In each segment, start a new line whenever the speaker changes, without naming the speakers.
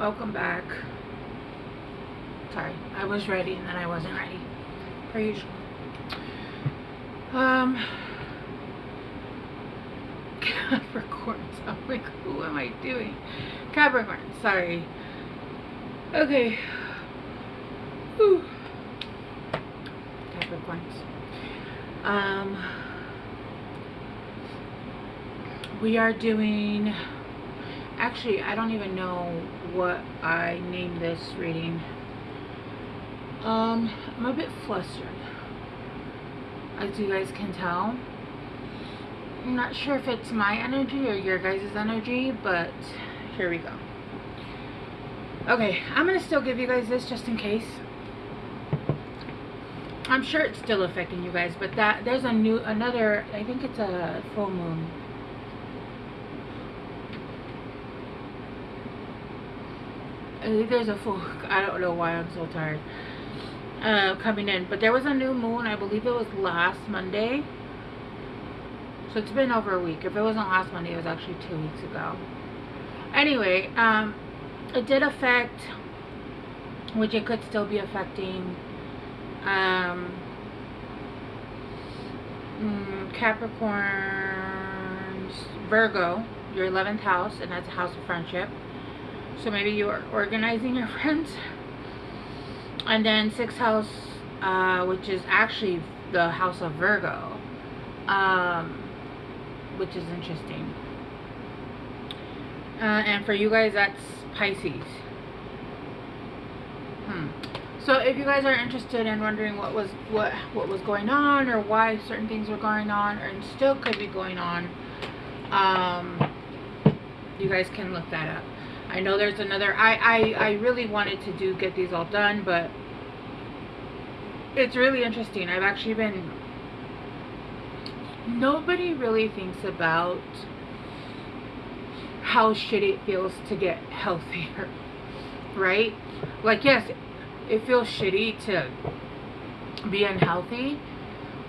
Welcome back. Sorry, I was ready and then I wasn't ready. Per usual. Capricorns. I'm like, who am I doing? Capricorn. Sorry. Okay. Whew. Capricorns. We are doing. Actually, I don't even know what I named this reading. I'm a bit flustered, as you guys can tell. I'm not sure if it's my energy or your guys' energy, but here we go. Okay, I'm gonna still give you guys this just in case. I'm sure it's still affecting you guys, but there's another, I think it's a full moon. I think there's a full, I don't know why I'm so tired, coming in, but there was a new moon. I believe it was last Monday, so it's been over a week. If it wasn't last Monday, it was actually 2 weeks ago. Anyway, it did affect, which it could still be affecting, Capricorns, Virgo, your 11th house, and that's a house of friendship. So maybe you are organizing your friends. And then 6th house, which is actually the house of Virgo, which is interesting. And for you guys, that's Pisces. So if you guys are interested in wondering what was going on, or why certain things were going on, and still could be going on, you guys can look that up. I know there's another, I really wanted to get these all done, but it's really interesting. I've actually been, nobody really thinks about how shitty it feels to get healthier, right? Like, yes, it feels shitty to be unhealthy,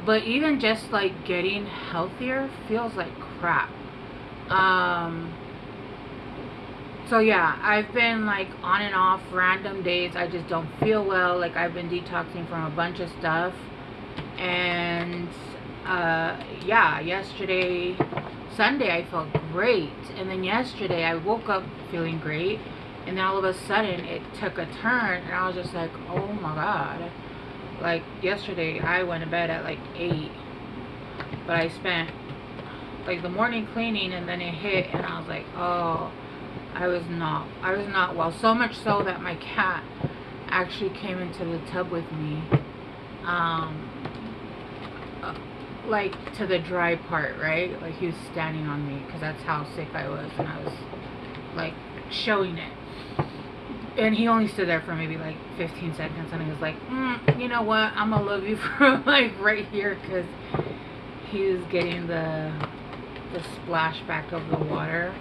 but even just like getting healthier feels like crap. So yeah, I've been like on and off, random days I just don't feel well. Like, I've been detoxing from a bunch of stuff. And yeah, yesterday, Sunday, I felt great. And then yesterday I woke up feeling great. And then all of a sudden it took a turn, and I was just like, oh my god. Like, yesterday I went to bed at like 8. But I spent like the morning cleaning, and then it hit, and I was like, oh, I was not well. So much so that my cat actually came into the tub with me, like to the dry part, right? Like, he was standing on me because that's how sick I was, and I was like showing it. And he only stood there for maybe like 15 seconds, and he was like, you know what, I'm gonna love you from like right here, because he was getting the splashback of the water.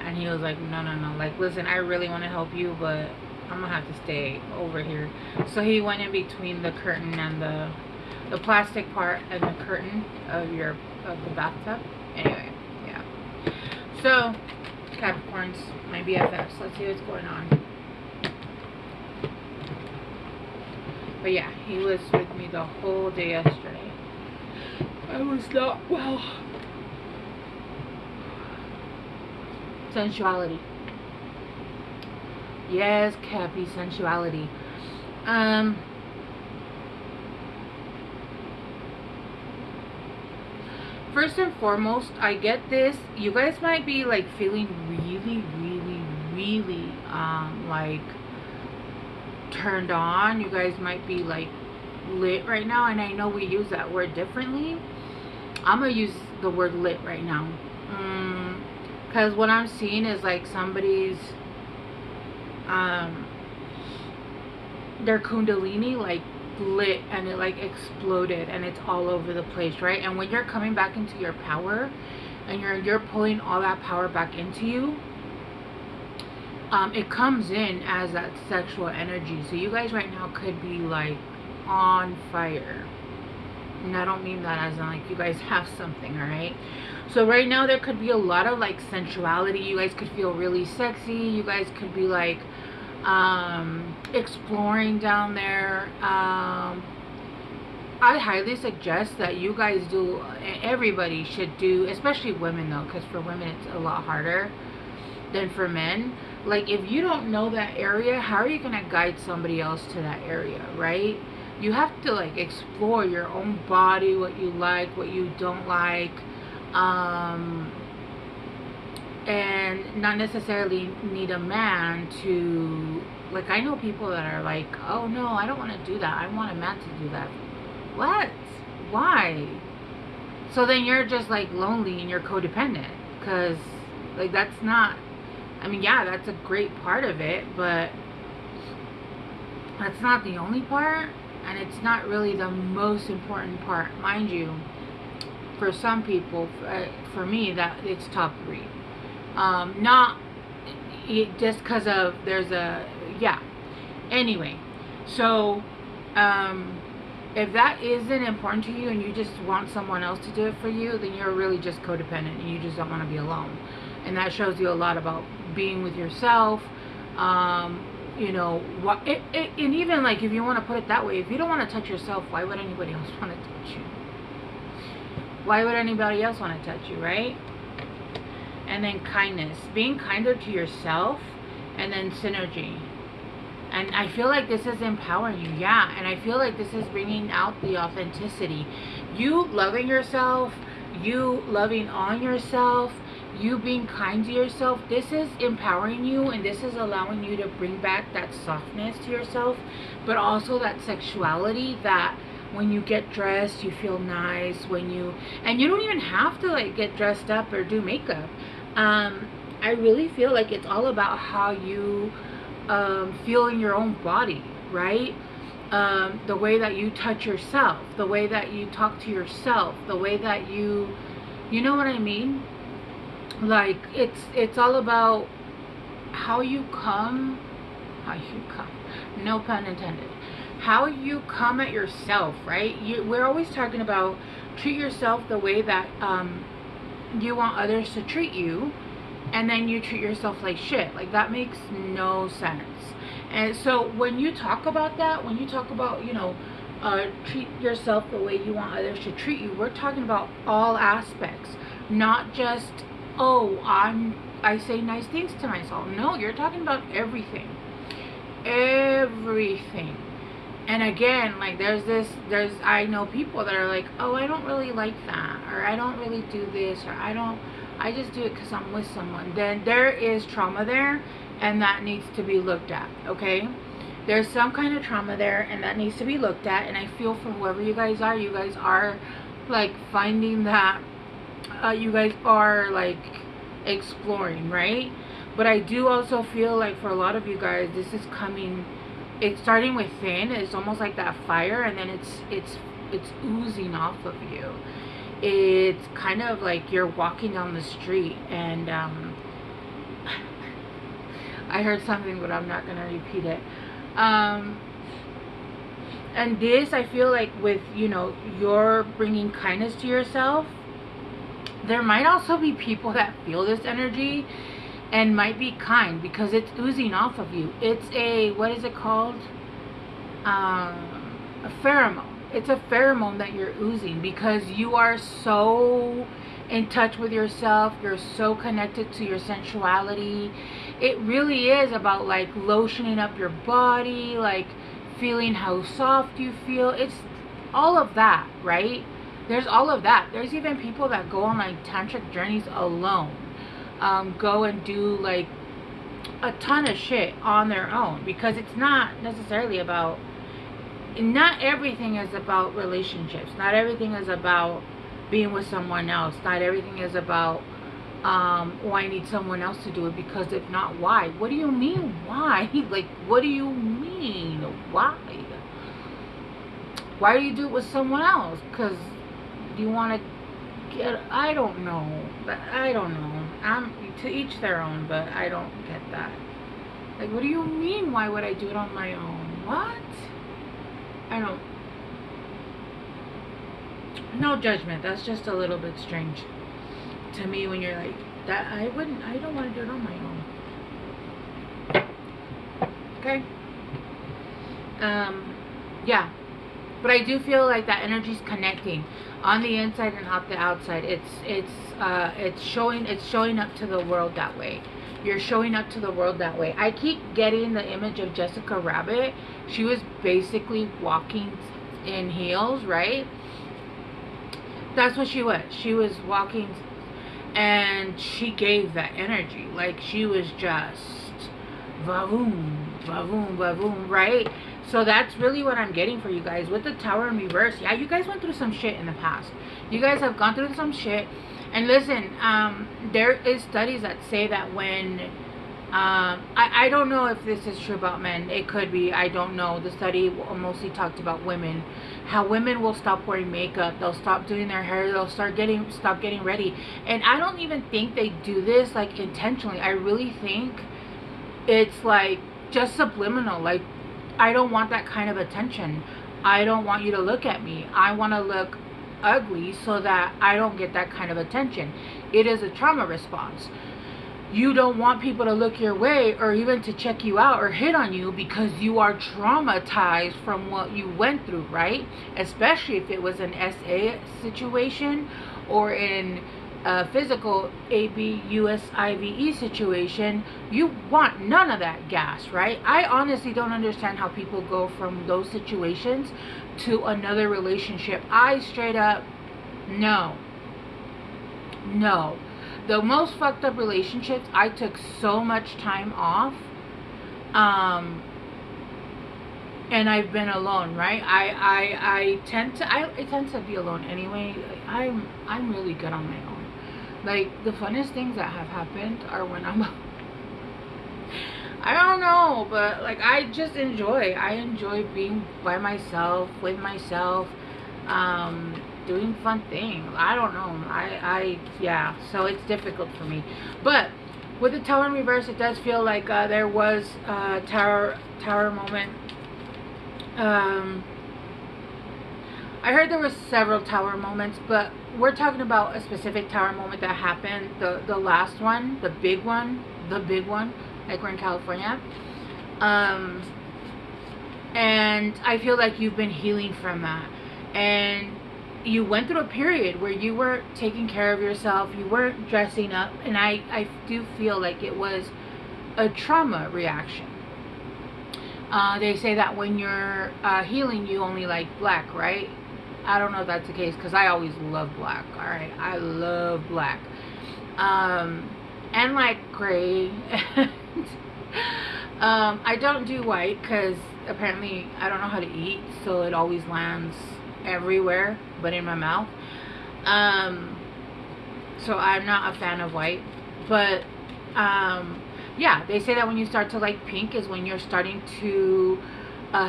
And he was like, no, like, listen, I really want to help you, but I'm gonna have to stay over here. So he went in between the curtain and the plastic part and the curtain of the bathtub. Anyway, yeah. So, Capricorns, my BFFs, let's see what's going on. But yeah, he was with me the whole day yesterday. I was not well. Sensuality. Yes, Cappy, sensuality. First and foremost, I get this. You guys might be like feeling really, like turned on. You guys might be like lit right now, and I know we use that word differently. I'm gonna use the word lit right now. Because what I'm seeing is like somebody's, their kundalini like lit, and it like exploded, and it's all over the place, right? And when you're coming back into your power, and you're pulling all that power back into you, it comes in as that sexual energy. So you guys right now could be like on fire. And I don't mean that as in like you guys have something, alright? So right now there could be a lot of like sensuality. You guys could feel really sexy. You guys could be like exploring down there. I highly suggest that you guys do, everybody should do, especially women though, because for women it's a lot harder than for men. Like, if you don't know that area, how are you going to guide somebody else to that area, right? You have to like explore your own body, what you like, what you don't like, and not necessarily need a man to, like, I know people that are like, oh no, I don't want to do that, I want a man to do that. What? Why? So then you're just like lonely and you're codependent, because like that's not, I mean, yeah, that's a great part of it, but that's not the only part, and it's not really the most important part, mind you. For some people, for me, that it's top 3. Not just because of there's a, yeah. Anyway, so if that isn't important to you and you just want someone else to do it for you, then you're really just codependent and you just don't want to be alone. And that shows you a lot about being with yourself. You know, what and even like, if you want to put it that way, if you don't want to touch yourself, why would anybody else want to touch you? Why would anybody else want to touch you, right? And then kindness, being kinder to yourself, and then synergy. And I feel like this is empowering you, yeah. And I feel like this is bringing out the authenticity. You loving yourself, you loving on yourself, you being kind to yourself, this is empowering you, and this is allowing you to bring back that softness to yourself, but also that sexuality, that when you get dressed you feel nice, when you, and you don't even have to like get dressed up or do makeup. I really feel like it's all about how you feel in your own body, right? The way that you touch yourself, the way that you talk to yourself, the way that you know what I mean? Like, it's all about how you come, no pun intended, how you come at yourself, right? We're always talking about treat yourself the way that you want others to treat you, and then you treat yourself like shit. Like, that makes no sense. And so when you talk about that, when you talk about, you know, treat yourself the way you want others to treat you, we're talking about all aspects, not just, oh, I say nice things to myself. No, you're talking about everything. Everything. And again, like, I know people that are like, oh, I don't really like that, or I don't really do this, or I just do it because I'm with someone. Then there is trauma there, and that needs to be looked at, okay? There's some kind of trauma there, and that needs to be looked at. And I feel for whoever you guys are like finding that, you guys are like exploring, right? But I do also feel like for a lot of you guys, this is coming, it's starting within. It's almost like that fire, and then it's oozing off of you. It's kind of like you're walking down the street, and I heard something, but I'm not gonna repeat it. And this, I feel like with, you know, you're bringing kindness to yourself, there might also be people that feel this energy and might be kind because it's oozing off of you. It's a, what is it called? A pheromone. It's a pheromone that you're oozing because you are so in touch with yourself. You're so connected to your sensuality. It really is about like lotioning up your body, like feeling how soft you feel. It's all of that, right? There's all of that. There's even people that go on like tantric journeys alone. Go and do like a ton of shit on their own, because it's not necessarily about, not everything is about relationships. Not everything is about being with someone else. Not everything is about, oh, I need someone else to do it, because if not, why? What do you mean, why? Like, what do you mean, why? Why do you do it with someone else? Because you want to get, I don't know. But I don't know. To each their own, but I don't get that. Like, what do you mean, why would I do it on my own? What? I don't. No judgment. That's just a little bit strange to me when you're like that. I don't want to do it on my own. Okay. Yeah. But I do feel like that energy's connecting on the inside and out the outside. It's showing up to the world that way. You're showing up to the world that way. I keep getting the image of Jessica Rabbit. She was basically walking in heels, right? That's what she was. She was walking, and she gave that energy. Like she was just va-voom, va-voom, va-voom, right? So that's really what I'm getting for you guys with the Tower in reverse. Yeah, you guys went through some shit in the past. You guys have gone through some shit. And listen, there is studies that say that when I don't know if this is true about men. It could be. I don't know. The study mostly talked about women. How women will stop wearing makeup. They'll stop doing their hair. They'll stop getting ready. And I don't even think they do this like intentionally. I really think it's like just subliminal. Like, I don't want that kind of attention. I don't want you to look at me. I want to look ugly so that I don't get that kind of attention. It is a trauma response. You don't want people to look your way or even to check you out or hit on you because you are traumatized from what you went through, right? Especially if it was an SA situation or in a physical ABUSIVE situation. You want none of that gas, right? I honestly don't understand how people go from those situations to another relationship. I straight up, no. The most fucked up relationships, I took so much time off, and I've been alone, right? I tend to be alone anyway. I'm really good on my own. Like, the funnest things that have happened are when I'm I don't know, but like I enjoy being by myself, with myself, doing fun things. I don't know. Yeah, so it's difficult for me. But with the Tower in reverse, it does feel like there was a tower moment. I heard there was several tower moments, but we're talking about a specific tower moment that happened, the last one, the big one, like we're in California. And I feel like you've been healing from that. And you went through a period where you weren't taking care of yourself, you weren't dressing up, and I do feel like it was a trauma reaction. They say that when you're healing, you only like black, right? I don't know if that's the case, because I always love black. All right, I love black, and like gray. I don't do white because apparently I don't know how to eat, so it always lands everywhere but in my mouth. So I'm not a fan of white, but yeah, they say that when you start to like pink is when you're starting to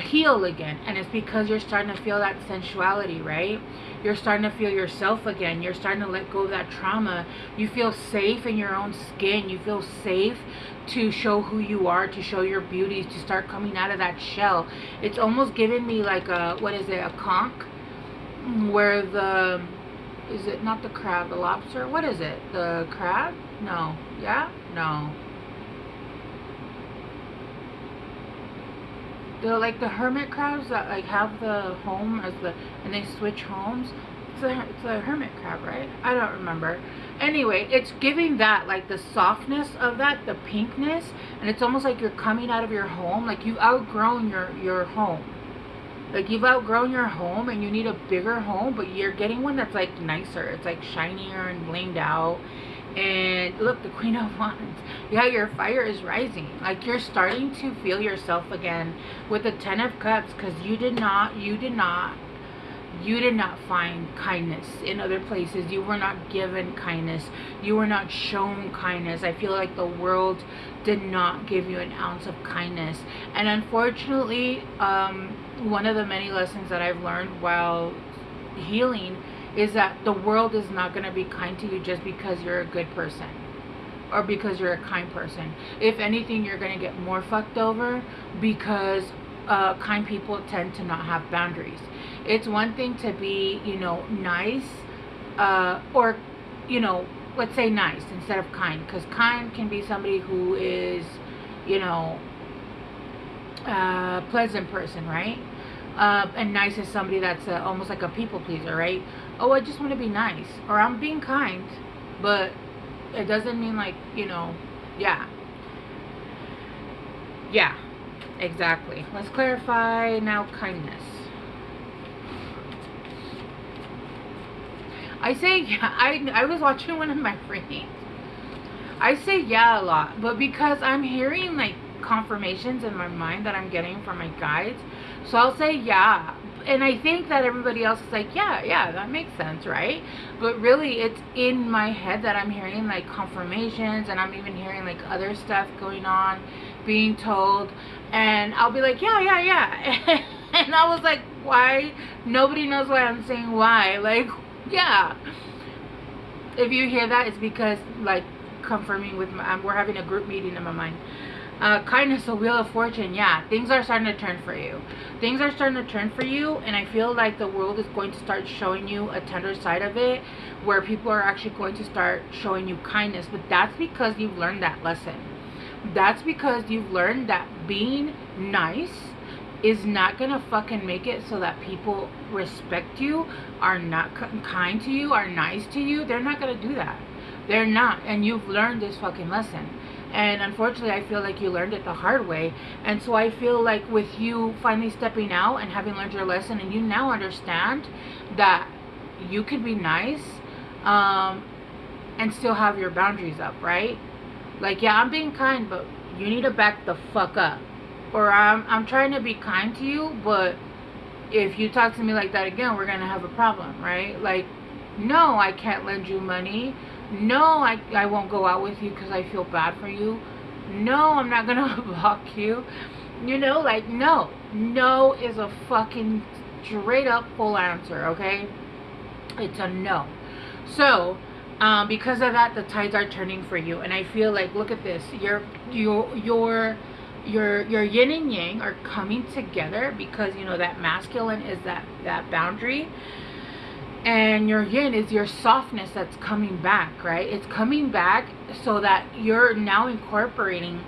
heal again, and it's because you're starting to feel that sensuality, right? You're starting to feel yourself again. You're starting to let go of that trauma. You feel safe in your own skin. You feel safe to show who you are, to show your beauty, to start coming out of that shell. It's almost giving me like a, what is it, a conch, where the, is it not the crab, the lobster? What is it? The crab? No. Yeah? No. The, like the hermit crabs that like have the home as the, and they switch homes. It's a hermit crab, right? I don't remember. Anyway, it's giving that, like the softness of that, the pinkness, and it's almost like you're coming out of your home, like you've outgrown your home. Like you've outgrown your home and you need a bigger home, but you're getting one that's like nicer. It's like shinier and blinged out. And look, the Queen of Wands. Yeah, your fire is rising. Like you're starting to feel yourself again with the Ten of Cups, because you did not find kindness in other places. You were not given kindness. You were not shown kindness. I feel like the world did not give you an ounce of kindness. And unfortunately, one of the many lessons that I've learned while healing is that the world is not going to be kind to you just because you're a good person or because you're a kind person. If anything, you're going to get more fucked over because kind people tend to not have boundaries. It's one thing to be, you know, nice, or, you know, let's say nice instead of kind, because kind can be somebody who is, you know, pleasant person, right? And nice is somebody that's almost like a people pleaser, right? Oh, I just want to be nice, or I'm being kind, but it doesn't mean like, you know, yeah. Yeah, exactly. Let's clarify now kindness. I say, yeah, I was watching one of my readings. I say yeah a lot, but because I'm hearing like confirmations in my mind that I'm getting from my guides, so I'll say yeah. And I think that everybody else is like, yeah, yeah, that makes sense, right? But really, it's in my head that I'm hearing like confirmations, and I'm even hearing like other stuff going on, being told, and I'll be like, yeah, yeah, yeah. And I was like, why? Nobody knows why I'm saying why. Like, yeah. If you hear that, it's because like confirming with my, we're having a group meeting in my mind. Kindness, a wheel of fortune. Yeah, things are starting to turn for you. Things are starting to turn for you, and I feel like the world is going to start showing you a tender side of it, where people are actually going to start showing you kindness. But that's because you've learned that lesson. That's because you've learned that being nice is not gonna fucking make it so that people respect you, are not kind to you, are nice to you. They're not gonna do that. They're not. And you've learned this fucking lesson. And unfortunately, I feel like you learned it the hard way. And so I feel like with you finally stepping out and having learned your lesson, and you now understand that you could be nice, and still have your boundaries up, right? Like, yeah, I'm being kind, but you need to back the fuck up. Or I'm trying to be kind to you, but if you talk to me like that again, we're gonna have a problem, right? Like, no, I can't lend you money. No, I won't go out with you because I feel bad for you. No, I'm not gonna block you. You know, like, no. No is a fucking straight up full answer, okay? It's a no. So, because of that, the tides are turning for you. And I feel like, look at this. Your yin and yang are coming together, because, you know, that masculine is that boundary, and your yin is your softness that's coming back, right? It's coming back so that you're now incorporating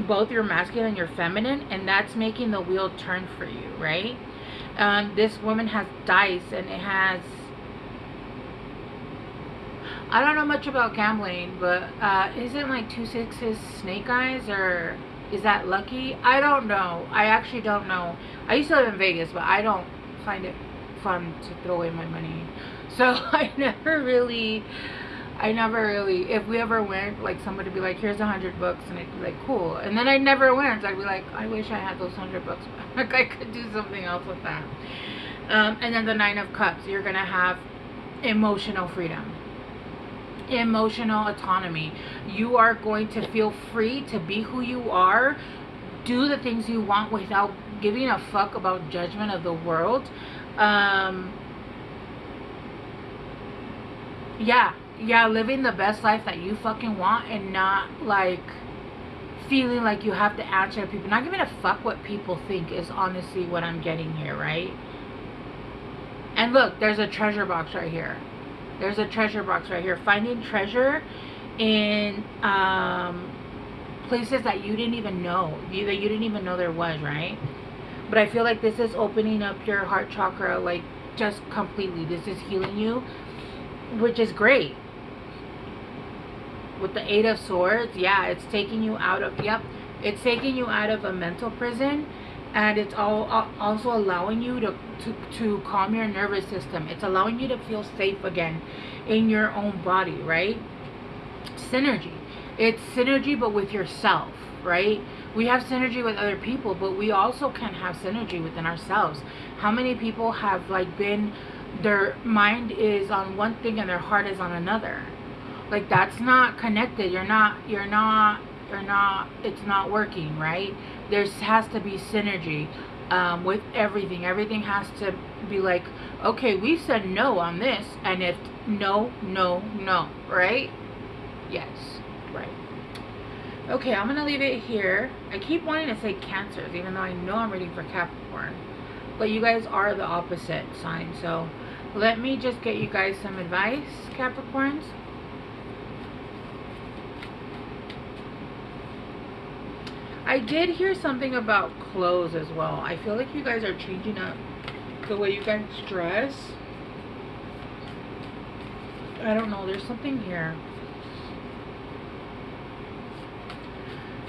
both your masculine and your feminine, and that's making the wheel turn for you, right? This woman has dice, and it has, I don't know much about gambling, but isn't like 2 6s snake eyes, or is that lucky? I don't know. I actually don't know. I used to live in Vegas, but I don't find it fun to throw away my money. So I never really, if we ever went, like, somebody would be like, here's $100, and I'd be like, cool. And then I never went. I'd be like, I wish I had those $100. Like, I could do something else with that. And then the 9 of Cups, you're gonna have emotional freedom, emotional autonomy. You are going to feel free to be who you are, do the things you want without giving a fuck about judgment of the world. Yeah, living the best life that you fucking want, and not like feeling like you have to answer to people, not giving a fuck what people think, is honestly what I'm getting here, right? And look, there's a treasure box right here. There's a treasure box right here. Finding treasure in places that you didn't even know, that you didn't even know there was, right? But I feel like this is opening up your heart chakra, like, just completely. This is healing you, which is great. With the 8 of Swords, yeah, it's taking you out of, it's taking you out of a mental prison, and it's also allowing you to calm your nervous system. It's allowing you to feel safe again in your own body, right? Synergy. It's synergy, but with yourself, right? We have synergy with other people, but we also can have synergy within ourselves. How many people have, like, been, their mind is on one thing and their heart is on another? Like, that's not connected. You're not, it's not working, right? There has to be synergy with everything. Everything has to be like, okay, we said no on this, and it's no, no, no, right? Yes, right. Okay, I'm going to leave it here. I keep wanting to say Cancers, even though I know I'm reading for Capricorn. But you guys are the opposite sign. So let me just get you guys some advice, Capricorns. I did hear something about clothes as well. I feel like you guys are changing up the way you guys dress. I don't know. There's something here.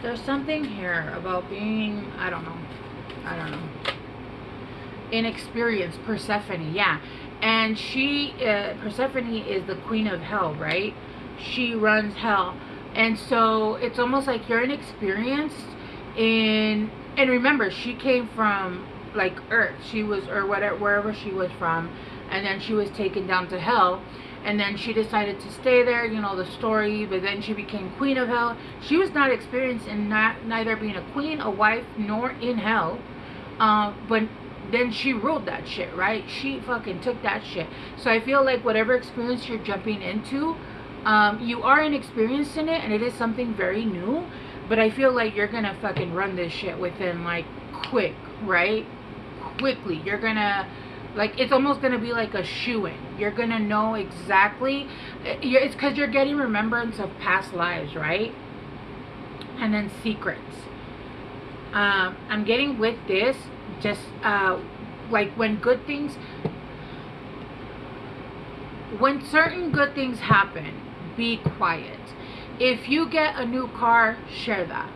There's something here about being, I don't know. Inexperienced. Persephone, yeah. And she, Persephone is the queen of hell, right? She runs hell. And so it's almost like you're inexperienced in, and remember, she came from like Earth. She was, or whatever, wherever she was from. And then she was taken down to hell. And then she decided to stay there, you know, the story. But then she became queen of hell. She was not experienced in neither being a queen, a wife, nor in hell. But then she ruled that shit, right? She fucking took that shit. So I feel like whatever experience you're jumping into, you are inexperienced in it, and it is something very new. But I feel like you're gonna fucking run this shit within, like, quick, right? Quickly. You're gonna, like, it's almost gonna be like a shoo-in. You're gonna know exactly. It's because you're getting remembrance of past lives, right? And then secrets. I'm getting with this, just like when certain good things happen, be quiet. If you get a new car, share that.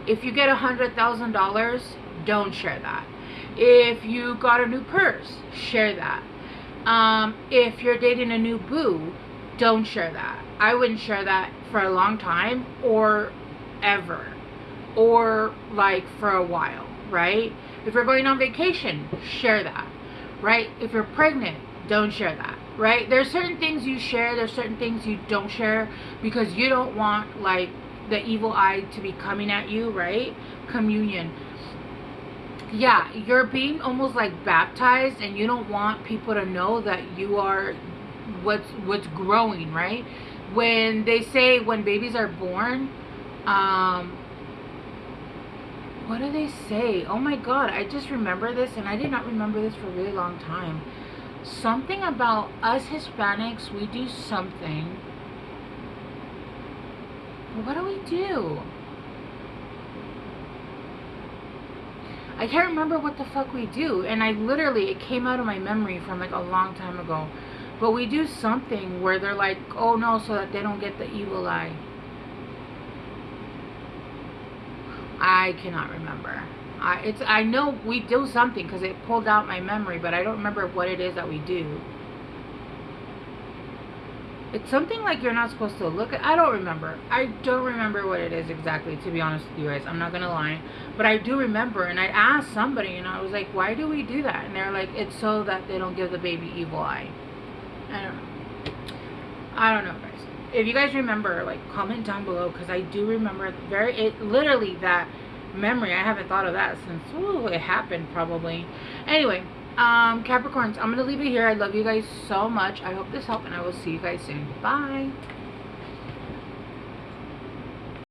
If you get $100,000, don't share that. If you got a new purse, share that. If you're dating a new boo, don't share that. I wouldn't share that for a long time, or ever, or like for a while, right? If you're going on vacation, share that, right? If you're pregnant, don't share that, right? There's certain things you share, there's certain things you don't share, because you don't want, like, the evil eye to be coming at you, right? Communion. Yeah, you're being almost like baptized, and you don't want people to know that you are what's growing, right? When they say when babies are born, what do they say? Oh my god, I just remember this, and I did not remember this for a really long time. Something about us Hispanics, we do something. What do we do? I can't remember what the fuck we do, and it came out of my memory from like a long time ago. But we do something where they're like, oh no, so that they don't get the evil eye. I cannot remember. I know we do something because it pulled out my memory, but I don't remember what it is that we do. It's something like you're not supposed to look at. I don't remember. I don't remember what it is exactly, to be honest with you guys. I'm not going to lie. But I do remember, and I asked somebody, and I was like, why do we do that? And they're like, it's so that they don't give the baby evil eye. I don't know, guys. If you guys remember, like, comment down below, because I do remember literally that memory. I haven't thought of that since it happened, probably. Anyway, Capricorns, I'm gonna leave it here. I love you guys so much. I hope this helped, and I will see you guys soon. Bye.